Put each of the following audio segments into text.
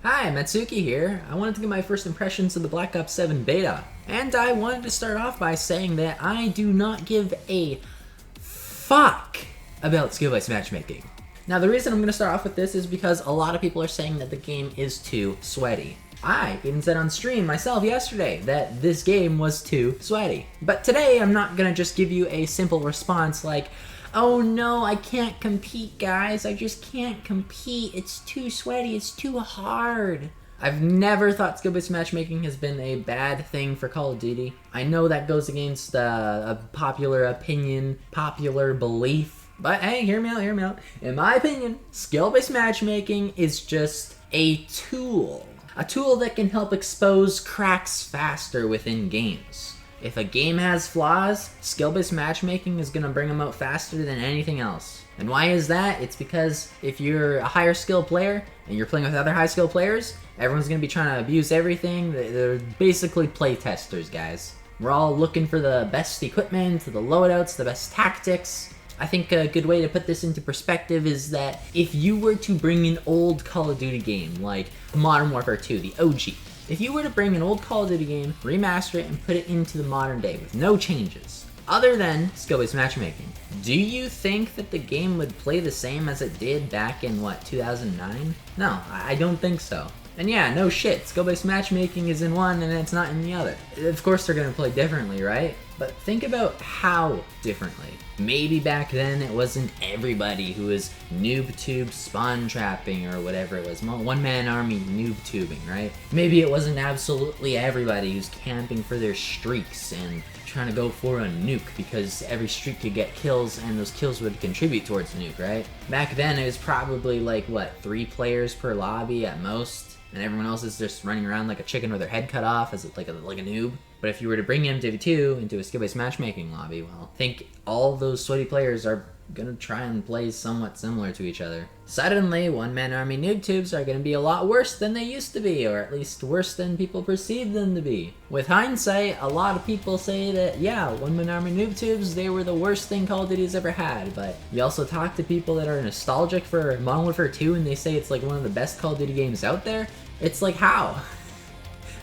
Hi, Mattsuki here. I wanted to give my first impressions of the Black Ops 7 beta. And I wanted to start off by saying that I do not give a fuck about skill-based matchmaking. Now the reason I'm going to start off with this is because a lot of people are saying that the game is too sweaty. I even said on stream myself yesterday that this game was too sweaty. But today I'm not going to just give you a simple response like, oh no, I can't compete, guys. I just can't compete. It's too sweaty. It's too hard. I've never thought skill-based matchmaking has been a bad thing for Call of Duty. I know that goes against a popular opinion, popular belief. But hey, hear me out. In my opinion, skill-based matchmaking is just a tool. A tool that can help expose cracks faster within games. If a game has flaws, skill-based matchmaking is going to bring them out faster than anything else. And why is that? It's because if you're a higher skill player and you're playing with other high skill players, everyone's going to be trying to abuse everything. They're basically play testers, guys. We're all looking for the best equipment, the loadouts, the best tactics. I think a good way to put this into perspective is that if you were to bring an old Call of Duty game like Modern Warfare 2, the OG, if you were to bring an old Call of Duty game, remaster it, and put it into the modern day with no changes, other than skill-based matchmaking, do you think that the game would play the same as it did back in, 2009? No, I don't think so. And yeah, no shit, skill-based matchmaking is in one and it's not in the other. Of course they're gonna play differently, right? But think about how differently. Maybe back then it wasn't everybody who was noob tube spawn trapping or whatever it was. One-man army noob tubing, right? Maybe it wasn't absolutely everybody who's camping for their streaks and trying to go for a nuke because every streak could get kills and those kills would contribute towards the nuke, right? Back then it was probably like, 3 players per lobby at most? And everyone else is just running around like a chicken with their head cut off as like a noob. But if you were to bring MW2 into a skill-based matchmaking lobby, well, I think all those sweaty players are gonna try and play somewhat similar to each other. Suddenly, one-man army noob tubes are gonna be a lot worse than they used to be, or at least worse than people perceive them to be. With hindsight, a lot of people say that, yeah, one-man army noob tubes, they were the worst thing Call of Duty's ever had, but you also talk to people that are nostalgic for Modern Warfare 2 and they say it's like one of the best Call of Duty games out there. It's like, how?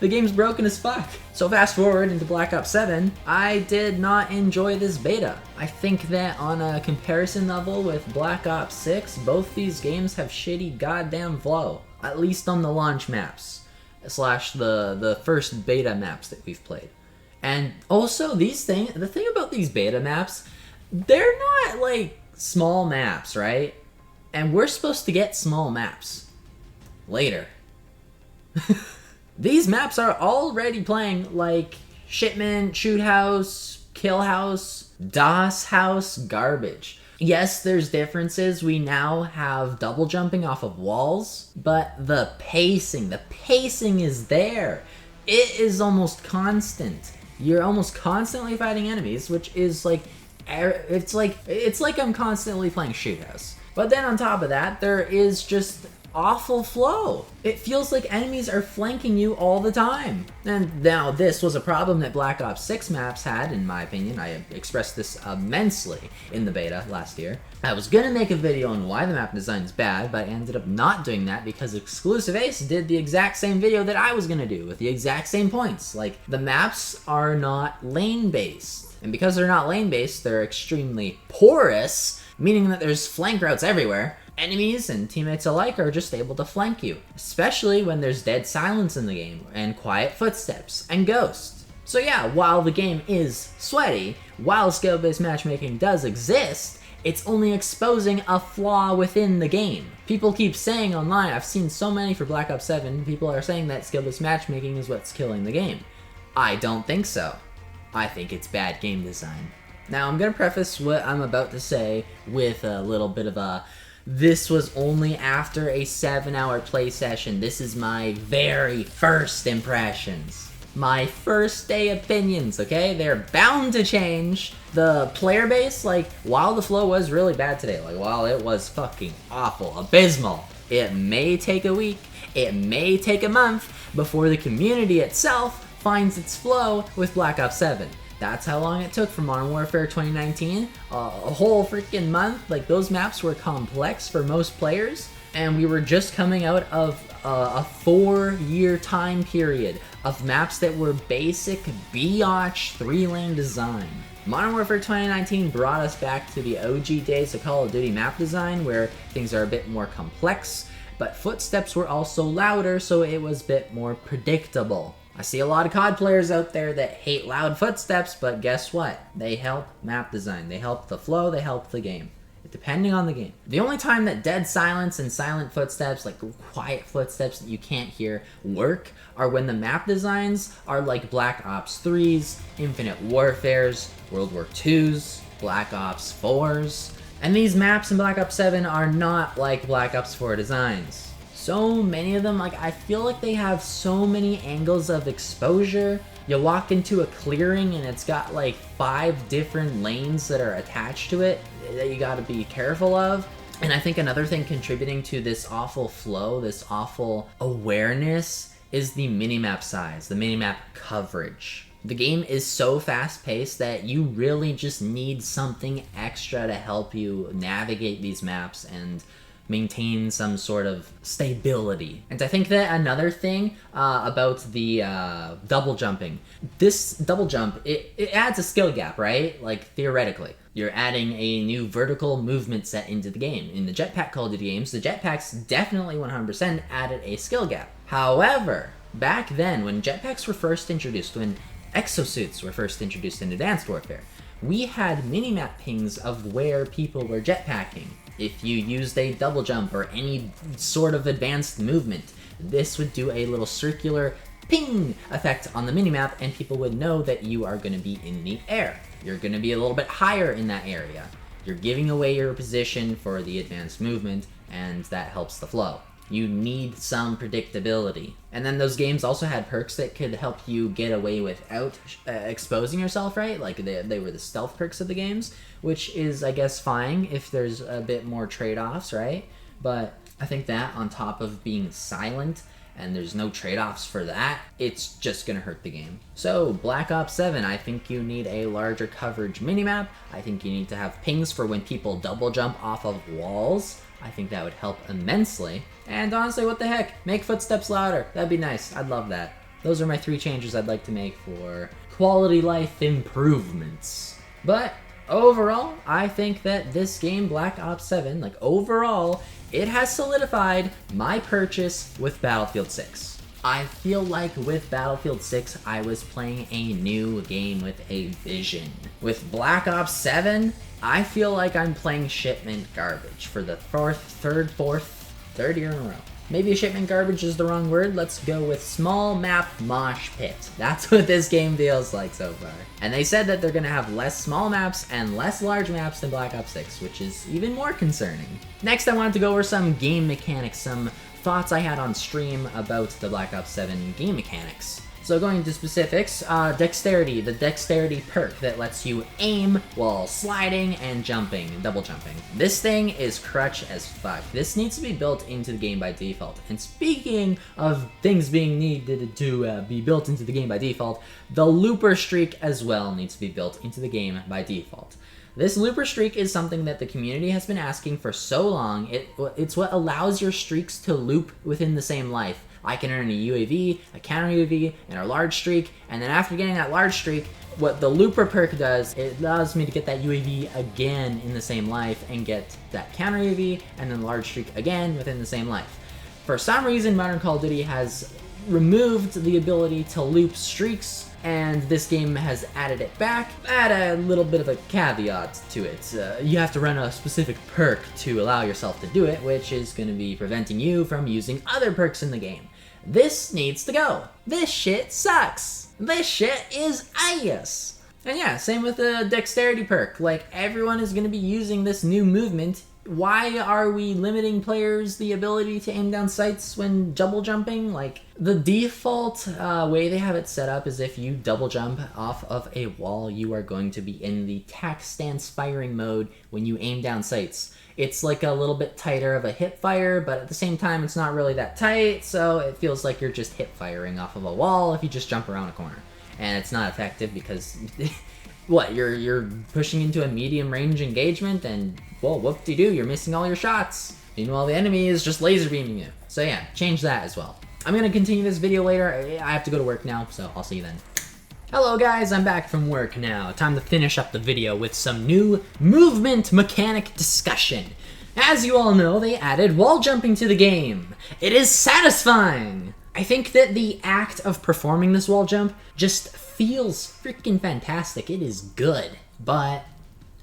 The game's broken as fuck. So fast forward into Black Ops 7, I did not enjoy this beta. I think that on a comparison level with Black Ops 6, both these games have shitty goddamn flow. At least on the launch maps, / the first beta maps that we've played. And also the thing about these beta maps, they're not like small maps, right? And we're supposed to get small maps later. These maps are already playing like Shipment, Shoot House, Kill House, DOS House garbage. Yes, there's differences. We now have double jumping off of walls, but the pacing is there. It is almost constant. You're almost constantly fighting enemies, which is like, it's like I'm constantly playing Shoot House. But then on top of that, there is just awful flow. It feels like enemies are flanking you all the time. And now this was a problem that Black Ops 6 maps had, in my opinion. I expressed this immensely in the beta last year. I was gonna make a video on why the map design is bad, but I ended up not doing that because Exclusive Ace did the exact same video that I was gonna do with the exact same points. Like, the maps are not lane-based. And because they're not lane-based, they're extremely porous, meaning that there's flank routes everywhere. Enemies and teammates alike are just able to flank you, especially when there's dead silence in the game, and quiet footsteps, and ghosts. So yeah, while the game is sweaty, while skill-based matchmaking does exist, it's only exposing a flaw within the game. People keep saying online, I've seen so many for Black Ops 7, people are saying that skill-based matchmaking is what's killing the game. I don't think so. I think it's bad game design. Now I'm gonna preface what I'm about to say with a little bit of a, this was only after a 7-hour play session. This is my very first impressions. My first day opinions, okay? They're bound to change. The player base, like, while the flow was really bad today, like, while it was fucking awful, abysmal, it may take a week, it may take a month before the community itself finds its flow with Black Ops 7. That's how long it took for Modern Warfare 2019. A whole freaking month. Like, those maps were complex for most players. And we were just coming out of a 4-year time period of maps that were basic biatch 3-lane design. Modern Warfare 2019 brought us back to the OG days of Call of Duty map design, where things are a bit more complex, but footsteps were also louder, so it was a bit more predictable. I see a lot of COD players out there that hate loud footsteps, but guess what? They help map design, they help the flow, they help the game. Depending on the game. The only time that dead silence and silent footsteps, like quiet footsteps that you can't hear, work are when the map designs are like Black Ops 3's, Infinite Warfare's, World War 2's, Black Ops 4's, and these maps in Black Ops 7 are not like Black Ops 4 designs. So many of them, like I feel like they have so many angles of exposure. You walk into a clearing and it's got like 5 different lanes that are attached to it that you gotta be careful of. And I think another thing contributing to this awful flow, this awful awareness, is the minimap size, the minimap coverage. The game is so fast-paced that you really just need something extra to help you navigate these maps and maintain some sort of stability. And I think that another thing about the double jumping, this double jump, it adds a skill gap, right? Like theoretically, you're adding a new vertical movement set into the game. In the jetpack Call of Duty games, the jetpacks definitely 100% added a skill gap. However, back then when jetpacks were first introduced, when exosuits were first introduced in Advanced Warfare, we had minimap pings of where people were jetpacking. If you used a double jump or any sort of advanced movement, this would do a little circular ping effect on the minimap, and people would know that you are going to be in the air. You're going to be a little bit higher in that area. You're giving away your position for the advanced movement, and that helps the flow. You need some predictability. And then those games also had perks that could help you get away without exposing yourself, right? Like they were the stealth perks of the games, which is, I guess, fine if there's a bit more trade-offs, right? But I think that on top of being silent and there's no trade-offs for that, it's just gonna hurt the game. So Black Ops 7, I think you need a larger coverage minimap. I think you need to have pings for when people double jump off of walls. I think that would help immensely. And honestly, what the heck? Make footsteps louder. That'd be nice. I'd love that. Those are my 3 changes I'd like to make for quality life improvements. But overall, I think that this game, Black Ops 7, like overall, it has solidified my purchase with Battlefield 6. I feel like with Battlefield 6, I was playing a new game with a vision. With Black Ops 7, I feel like I'm playing shipment garbage for the third year in a row. Maybe shipment garbage is the wrong word. Let's go with small map mosh pit. That's what this game feels like so far. And they said that they're gonna have less small maps and less large maps than Black Ops 6, which is even more concerning. Next, I wanted to go over some game mechanics, some thoughts I had on stream about the Black Ops 7 game mechanics. So going into specifics, dexterity, the dexterity perk that lets you aim while sliding and jumping, double jumping. This thing is crutch as fuck. This needs to be built into the game by default. And speaking of things being needed to be built into the game by default, the looper streak as well needs to be built into the game by default. This looper streak is something that the community has been asking for so long. It's what allows your streaks to loop within the same life. I can earn a UAV, a counter UAV, and a large streak, and then after getting that large streak, what the looper perk does, it allows me to get that UAV again in the same life and get that counter UAV and then large streak again within the same life. For some reason, Modern Call of Duty has removed the ability to loop streaks, and this game has added it back. Add a little bit of a caveat to it. You have to run a specific perk to allow yourself to do it, which is going to be preventing you from using other perks in the game. This needs to go. This shit sucks. This shit is ass. And yeah, same with the dexterity perk. Like, everyone is going to be using this new movement. Why are we limiting players the ability to aim down sights when double jumping? Like, the default way they have it set up is if you double jump off of a wall, you are going to be in the tac stance firing mode when you aim down sights. It's like a little bit tighter of a hip fire, but at the same time, it's not really that tight, so it feels like you're just hip firing off of a wall if you just jump around a corner. And it's not effective because... What, you're pushing into a medium range engagement and, well, whoop-de-doo, you're missing all your shots. Meanwhile, the enemy is just laser beaming you. So yeah, change that as well. I'm gonna continue this video later. I have to go to work now, so I'll see you then. Hello guys, I'm back from work now. Time to finish up the video with some new movement mechanic discussion. As you all know, they added wall jumping to the game. It is satisfying! I think that the act of performing this wall jump just feels freaking fantastic. It is good, but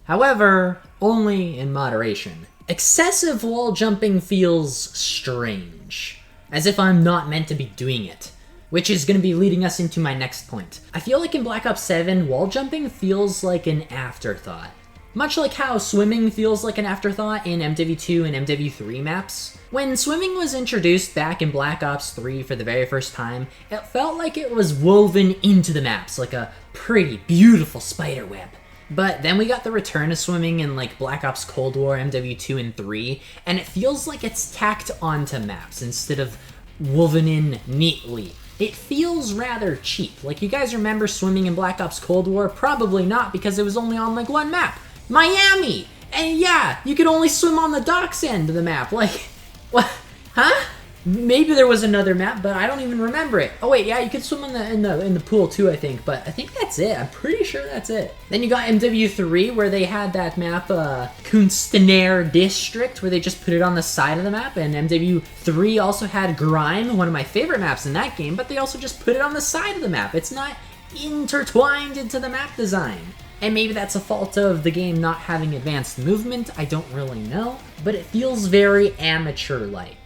however, only in moderation. Excessive wall jumping feels strange, as if I'm not meant to be doing it, which is going to be leading us into my next point. I feel like in Black Ops 7, wall jumping feels like an afterthought. Much like how swimming feels like an afterthought in MW2 and MW3 maps. When swimming was introduced back in Black Ops 3 for the very first time, it felt like it was woven into the maps, like a pretty, beautiful spider web. But then we got the return of swimming in like Black Ops Cold War, MW2 and 3, and it feels like it's tacked onto maps instead of woven in neatly. It feels rather cheap. Like, you guys remember swimming in Black Ops Cold War? Probably not, because it was only on like one map. Miami! And yeah, you could only swim on the docks end of the map. Like, what? Huh? Maybe there was another map, but I don't even remember it. Oh wait, yeah, you could swim in the pool too, I think. But I think that's it. I'm pretty sure that's it. Then you got MW3, where they had that map, Kunstenair District, where they just put it on the side of the map. And MW3 also had Grime, one of my favorite maps in that game, but they also just put it on the side of the map. It's not intertwined into the map design. And maybe that's a fault of the game not having advanced movement, I don't really know, but it feels very amateur-like.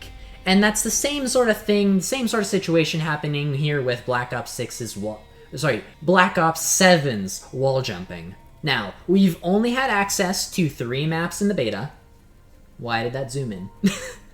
And that's the same sort of thing, same sort of situation happening here with Black Ops 6's Black Ops 7's wall jumping. Now, we've only had access to 3 maps in the beta. Why did that zoom in?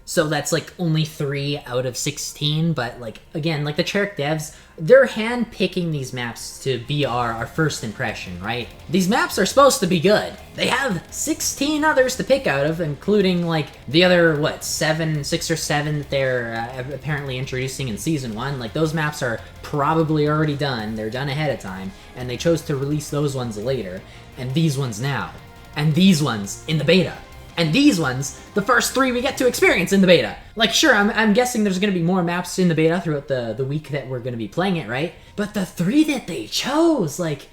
So that's like only 3 out of 16, but like, again, like the Treyarch devs, they're hand-picking these maps to be our first impression, right? These maps are supposed to be good. They have 16 others to pick out of, including like the other, 6 or 7 that they're apparently introducing in Season 1. Like, those maps are probably already done, they're done ahead of time, and they chose to release those ones later, and these ones now, and these ones in the beta. And these ones, the first 3 we get to experience in the beta. Like, sure, I'm guessing there's going to be more maps in the beta throughout the week that we're going to be playing it, right? But the 3 that they chose, like,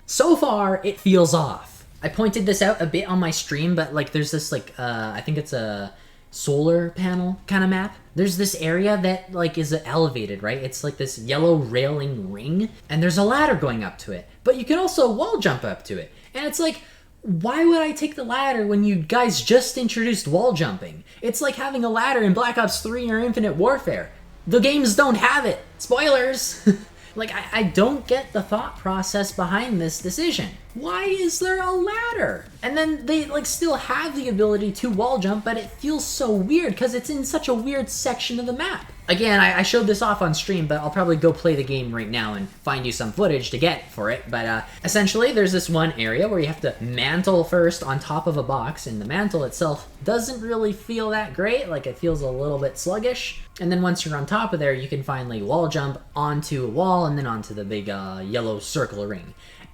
so far, it feels off. I pointed this out a bit on my stream, but, like, there's this, like, I think it's a solar panel kind of map. There's this area that, like, is elevated, right? It's like this yellow railing ring, and there's a ladder going up to it. But you can also wall jump up to it. And it's like, why would I take the ladder when you guys just introduced wall jumping? It's like having a ladder in Black Ops 3 or Infinite Warfare. The games don't have it. Spoilers! Like, I don't get the thought process behind this decision. Why is there a ladder? And then they, like, still have the ability to wall jump, but it feels so weird because it's in such a weird section of the map. Again, I showed this off on stream, but I'll probably go play the game right now and find you some footage to get for it. But essentially, there's this one area where you have to mantle first on top of a box, and the mantle itself doesn't really feel that great. Like, it feels a little bit sluggish. And then once you're on top of there, you can finally wall jump onto a wall and then onto the big yellow circle ring.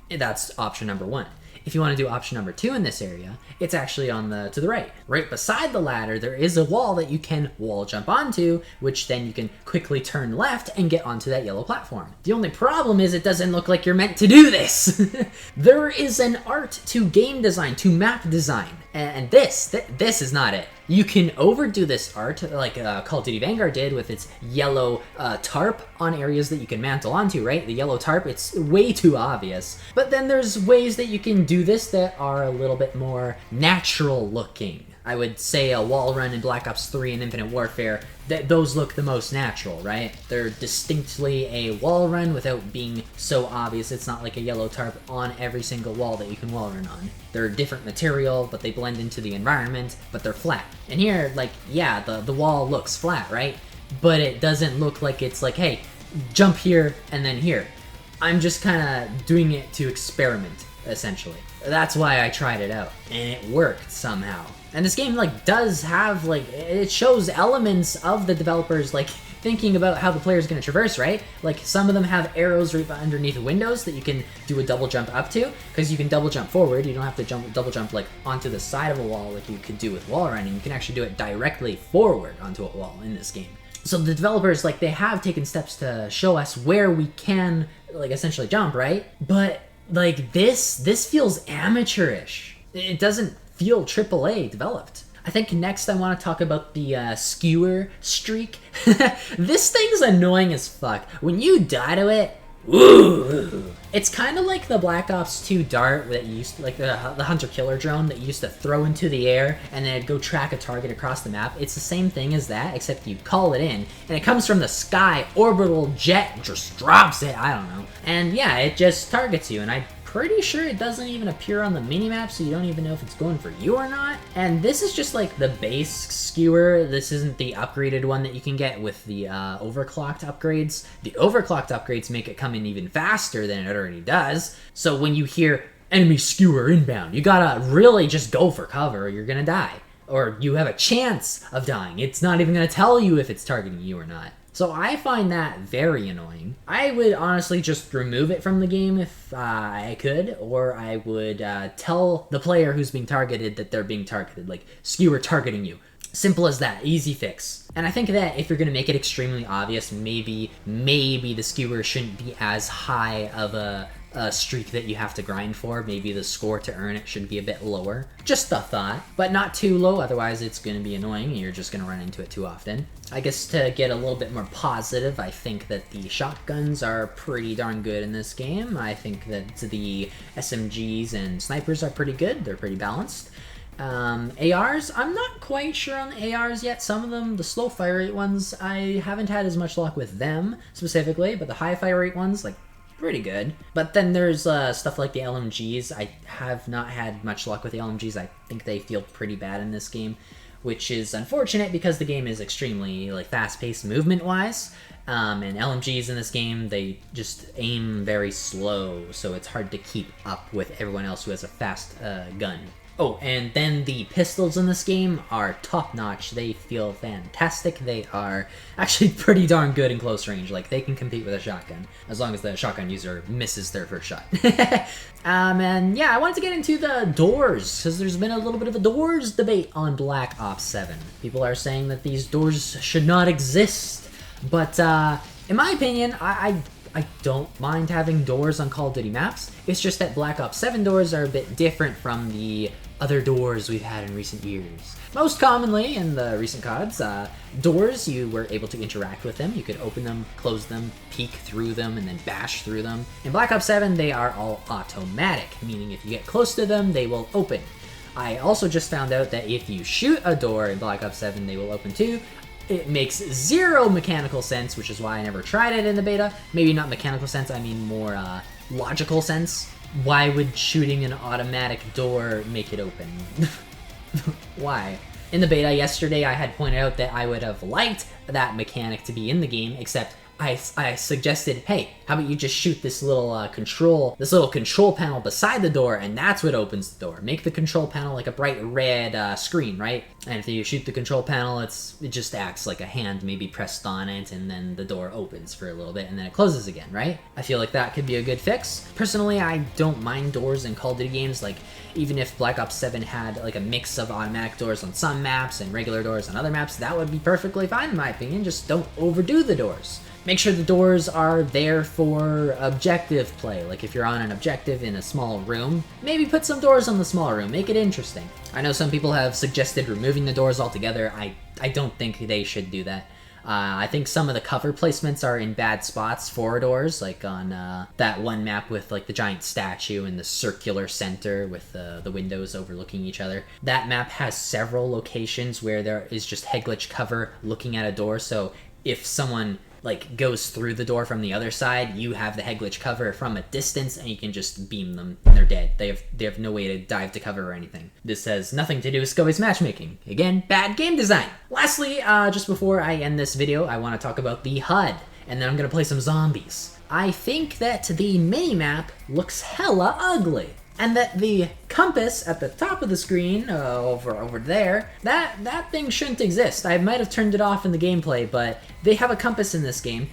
That's option number 1. If you want to do option number 2 in this area, it's actually on to the right. Right beside the ladder, there is a wall that you can wall jump onto, which then you can quickly turn left and get onto that yellow platform. The only problem is it doesn't look like you're meant to do this. There is an art to game design, to map design, and this is not it. You can overdo this art, like Call of Duty Vanguard did with its yellow tarp on areas that you can mantle onto, right? The yellow tarp, it's way too obvious. But then there's ways that you can do this that are a little bit more natural looking. I would say a wall run in Black Ops 3 and Infinite Warfare, those look the most natural, right? They're distinctly a wall run without being so obvious. It's not like a yellow tarp on every single wall that you can wall run on. They're different material, but they blend into the environment, but they're flat. And here, like, yeah, the wall looks flat, right? But it doesn't look like it's like, hey, jump here and then here. I'm just kind of doing it to experiment. essentially. That's why I tried it out, and it worked somehow. And this game, like, does have, like, it shows elements of the developers, like, thinking about how the player is going to traverse, right? Like, some of them have arrows right underneath the windows that you can do a double jump up to, because you can double jump forward. You don't have to double jump, like, onto the side of a wall like you could do with wall running. You can actually do it directly forward onto a wall in this game. So the developers, like, they have taken steps to show us where we can, like, essentially jump, right? But, like, this feels amateurish. It doesn't feel AAA developed. I think next I want to talk about the SKEWER streak. This thing's annoying as fuck. When you die to it, ooh. It's kind of like the Black Ops 2 dart that you used to, like the hunter-killer drone that you used to throw into the air and then it'd go track a target across the map. It's the same thing as that, except you call it in, and it comes from the sky. Orbital jet just drops it, I don't know. And yeah, it just targets you, and I'm pretty sure it doesn't even appear on the minimap, so you don't even know if it's going for you or not. And this is just like the base SKEWER. This isn't the upgraded one that you can get with the overclocked upgrades. The overclocked upgrades make it come in even faster than it already does. So when you hear enemy SKEWER inbound, you gotta really just go for cover or you're gonna die. Or you have a chance of dying. It's not even gonna tell you if it's targeting you or not. So I find that very annoying. I would honestly just remove it from the game if I could, or I would tell the player who's being targeted that they're being targeted, like SKEWER targeting you. Simple as that, easy fix. And I think that if you're gonna make it extremely obvious, maybe the SKEWER shouldn't be as high of a streak that you have to grind for. Maybe the score to earn it should be a bit lower. Just a thought, but not too low, otherwise it's going to be annoying and you're just going to run into it too often. I guess to get a little bit more positive, I think that the shotguns are pretty darn good in this game. I think that the SMGs and snipers are pretty good. They're pretty balanced. ARs, I'm not quite sure on the ARs yet. Some of them, the slow fire rate ones, I haven't had as much luck with them specifically, but the high fire rate ones, like, pretty good. But then there's stuff like the LMGs. I have not had much luck with the LMGs. I think they feel pretty bad in this game, which is unfortunate because the game is extremely like fast-paced movement-wise. And LMGs in this game, they just aim very slow, so it's hard to keep up with everyone else who has a fast gun. Oh, and then the pistols in this game are top-notch. They feel fantastic. They are actually pretty darn good in close range. Like, they can compete with a shotgun, as long as the shotgun user misses their first shot. And yeah, I wanted to get into the doors, because there's been a little bit of a doors debate on Black Ops 7. People are saying that these doors should not exist, but in my opinion, I don't mind having doors on Call of Duty maps. It's just that Black Ops 7 doors are a bit different from the other doors we've had in recent years. Most commonly in the recent CODs, doors, you were able to interact with them. You could open them, close them, peek through them, and then bash through them. In Black Ops 7, they are all automatic, meaning if you get close to them, they will open. I also just found out that if you shoot a door in Black Ops 7, they will open too. It makes zero mechanical sense, which is why I never tried it in the beta. Maybe not mechanical sense, I mean more logical sense. Why would shooting an automatic door make it open? Why? In the beta yesterday, I had pointed out that I would have liked that mechanic to be in the game, except I suggested, hey, how about you just shoot this little control panel beside the door, and that's what opens the door. Make the control panel like a bright red screen, right? And if you shoot the control panel, it just acts like a hand maybe pressed on it, and then the door opens for a little bit, and then it closes again, right? I feel like that could be a good fix. Personally, I don't mind doors in Call of Duty games. Like, even if Black Ops 7 had like a mix of automatic doors on some maps and regular doors on other maps, that would be perfectly fine in my opinion. Just don't overdo the doors. Make sure the doors are there for objective play. Like if you're on an objective in a small room, maybe put some doors on the small room. Make it interesting. I know some people have suggested removing the doors altogether. I don't think they should do that. I think some of the cover placements are in bad spots for doors, like on that one map with like the giant statue in the circular center with the windows overlooking each other. That map has several locations where there is just head glitch cover looking at a door, so if someone like goes through the door from the other side, you have the head glitch cover from a distance and you can just beam them and they're dead. They have no way to dive to cover or anything. This has nothing to do with skill-based matchmaking. Again, bad game design. Lastly, just before I end this video, I want to talk about the HUD, and then I'm gonna play some zombies. I think that the mini-map looks hella ugly. and that the compass at the top of the screen, over there, that thing shouldn't exist. I might have turned it off in the gameplay, but they have a compass in this game.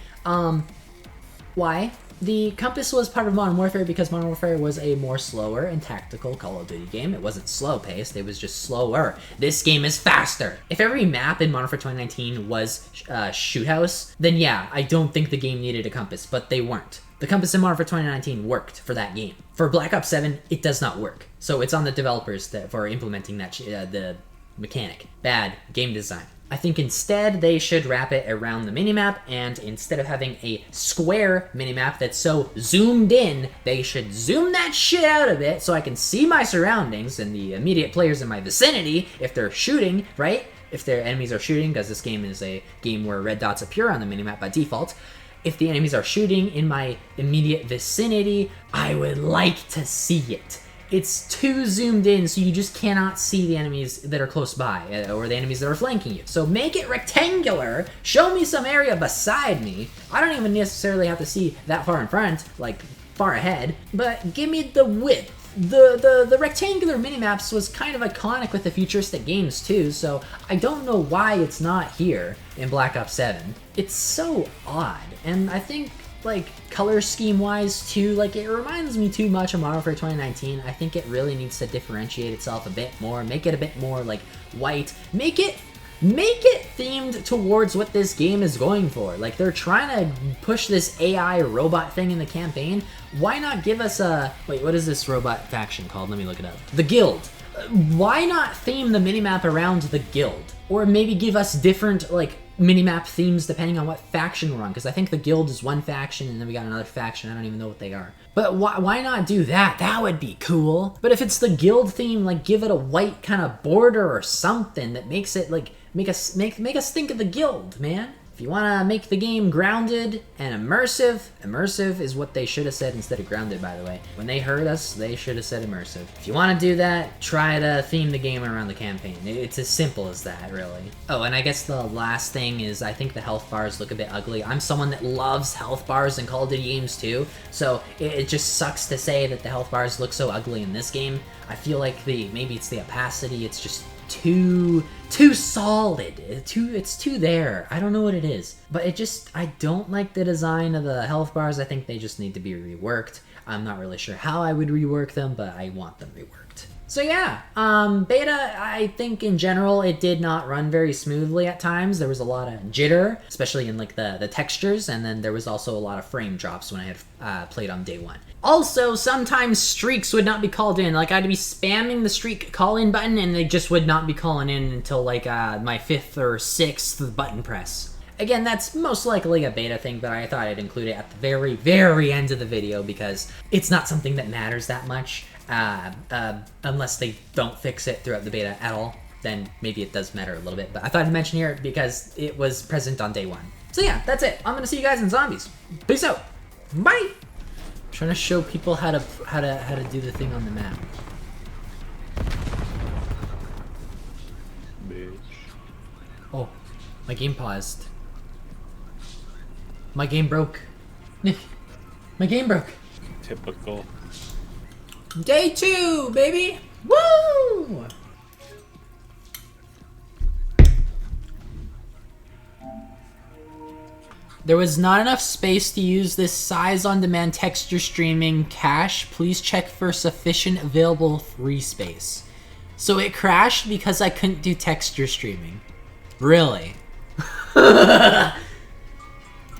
Why? The compass was part of Modern Warfare because Modern Warfare was a more slower and tactical Call of Duty game. It wasn't slow-paced, it was just slower. This game is faster. If every map in Modern Warfare 2019 was Shoot House, then yeah, I don't think the game needed a compass, but they weren't. The compass in Modern Warfare 2019 worked for that game. For Black Ops 7, it does not work. So it's on the developers for implementing that the mechanic. Bad game design. I think instead they should wrap it around the minimap, and instead of having a square minimap that's so zoomed in, they should zoom that shit out a bit so I can see my surroundings and the immediate players in my vicinity if they're shooting, right? If their enemies are shooting, because this game is a game where red dots appear on the minimap by default. If the enemies are shooting in my immediate vicinity, I would like to see it. It's too zoomed in, so you just cannot see the enemies that are close by, or the enemies that are flanking you. So make it rectangular, show me some area beside me. I don't even necessarily have to see that far in front, like far ahead, but give me the width. The rectangular minimaps was kind of iconic with the futuristic games too, so I don't know why it's not here in Black Ops 7. It's so odd, and I think like color scheme wise too, like it reminds me too much of Modern Warfare 2019. I think it really needs to differentiate itself a bit more, make it a bit more like white, make it themed towards what this game is going for. Like they're trying to push this AI robot thing in the campaign. Why not give us a, wait, what is this robot faction called? Let me look it up. The Guild. Why not theme the minimap around the Guild? Or maybe give us different like minimap themes depending on what faction we're on, because I think the Guild is one faction and then we got another faction, I don't even know what they are. But why not do that? That would be cool. But if it's the Guild theme, like give it a white kind of border or something that makes it like make us think of the Guild, man. If you want to make the game grounded and immersive is what they should have said instead of grounded, by the way. When they heard us, they should have said immersive. If you want to do that, try to theme the game around the campaign. It's as simple as that, really. Oh, and I guess the last thing is I think the health bars look a bit ugly. I'm someone that loves health bars in Call of Duty games too, so it just sucks to say that the health bars look so ugly in this game. I feel like maybe it's the opacity, it's just too solid. It's too there. I don't know what it is, but I don't like the design of the health bars. I think they just need to be reworked. I'm not really sure how I would rework them, but I want them reworked. So yeah, beta, I think in general it did not run very smoothly at times. There was a lot of jitter, especially in like the textures, and then there was also a lot of frame drops when I had played on day one. Also, sometimes streaks would not be called in. Like, I'd be spamming the streak call-in button, and they just would not be calling in until, like, my 5th or 6th button press. Again, that's most likely a beta thing, but I thought I'd include it at the very, very end of the video because it's not something that matters that much, unless they don't fix it throughout the beta at all. Then maybe it does matter a little bit, but I thought I'd mention here because it was present on day one. So yeah, that's it. I'm gonna see you guys in Zombies. Peace out. Bye! Trying to show people how to do the thing on the map. Bitch. Oh, my game paused. My game broke. My game broke. Typical. Day 2, baby! Woo! There was not enough space to use this size on-demand texture streaming cache. Please check for sufficient available free space. So it crashed because I couldn't do texture streaming. Really?